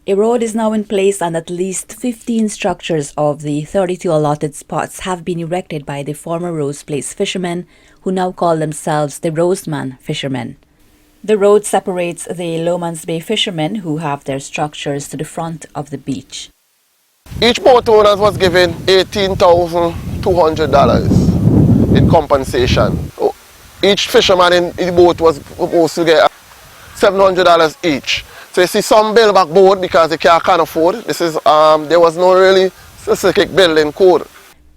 A road is now in place and at least 15 structures of the 32 allotted spots have been erected by the former Rose Place fishermen who now call themselves the Roseman fishermen. The road separates the Lowmans Bay fishermen who have their structures to the front of the beach. Each boat owner was given $18,200 in compensation. Each fisherman in the boat was supposed to get $700 each. So you see some build back boat because they can't afford. There was no really specific building code.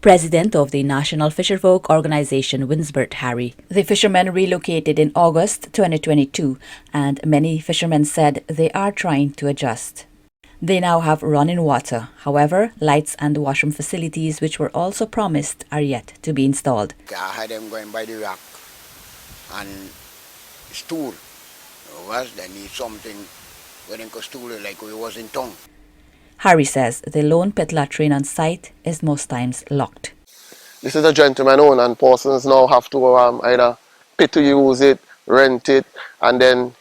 President of the National Fisherfolk Organization, Winsbert Harry. The fishermen relocated in August 2022, and many fishermen said they are trying to adjust. They now have running water. However, lights and washroom facilities, which were also promised, are yet to be installed. I had them going by the rock and stool. They need something where they could stool it like we was in town. Harry says the lone pit latrine on site is most times locked. This is a gentleman owned, and persons now have to either pay to use it, rent it, and then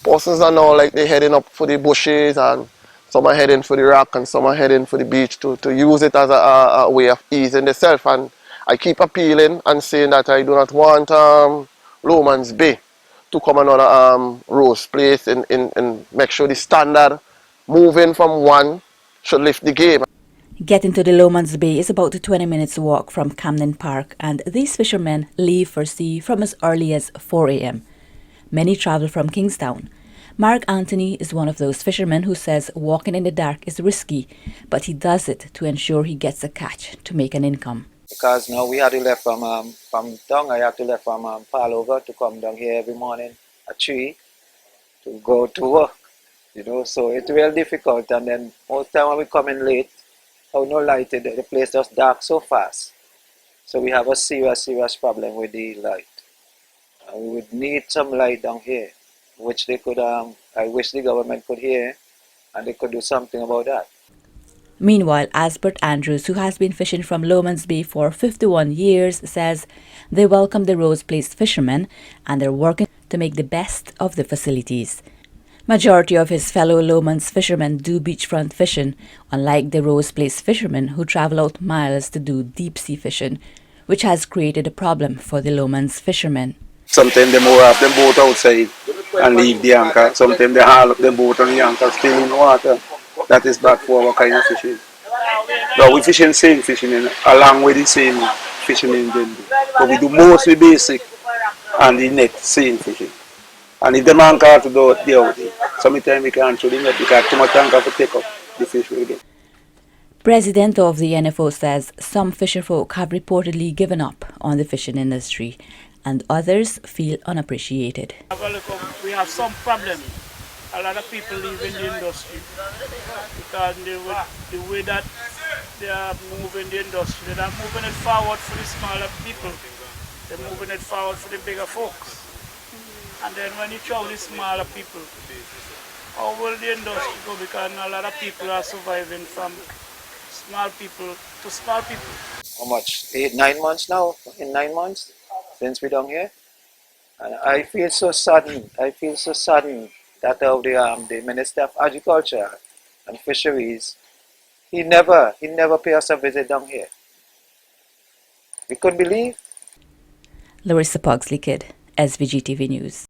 persons are now like they're heading up for the bushes, and some are heading for the rock, and some are heading for the beach to use it as a way of easing themselves. And I keep appealing and saying that I do not want Lowmans Bay to come another Rose Place and make sure the standard moving from one should lift the game. Getting to the Lowmans Bay is about a 20 minutes walk from Camden Park, and these fishermen leave for sea from as early as 4 a.m. Many travel from Kingstown. Mark Anthony is one of those fishermen who says walking in the dark is risky, but he does it to ensure he gets a catch to make an income. Because now we had to left from down, I had to left from Palover to come down here every morning at 3 to go to work. So it's real difficult, and then most time when we come in late, how no light, the place just dark so fast. So we have a serious problem with the light. And we would need some light down here, which they could, I wish the government could hear, and they could do something about that. Meanwhile, Asbert Andrews, who has been fishing from Lowmans Bay for 51 years, says they welcome the Rose Place fishermen and they're working to make the best of the facilities. Majority of his fellow Lowmans fishermen do beachfront fishing, unlike the Rose Place fishermen who travel out miles to do deep-sea fishing, which has created a problem for the Lowmans fishermen. Sometimes they moor off them boat outside and leave the anchor. Sometimes they haul up them boat and the anchor still in the water. That is bad for our kind of fishing. Now we fishing same fishing along with the same fishing in them. But we do mostly basic and the net same fishing. And if the anchor to do the out, sometimes we can't throw the net because too much anchor to take up the fish we get. President of the NFO says some fisherfolk have reportedly given up on the fishing industry and others feel unappreciated. We have some problem. A lot of people leave in the industry because the way that they are moving the industry, they're not moving it forward for the smaller people. They're moving it forward for the bigger folks. And then when you throw the smaller people, how will the industry go? Because a lot of people are surviving from small people to small people. How much? 9 months now? In 9 months since we're down here? And I feel so saddened. that the Minister of Agriculture and Fisheries, he never paid us a visit down here. We couldn't believe. Larissa Pugsley Kidd, SVG-TV News.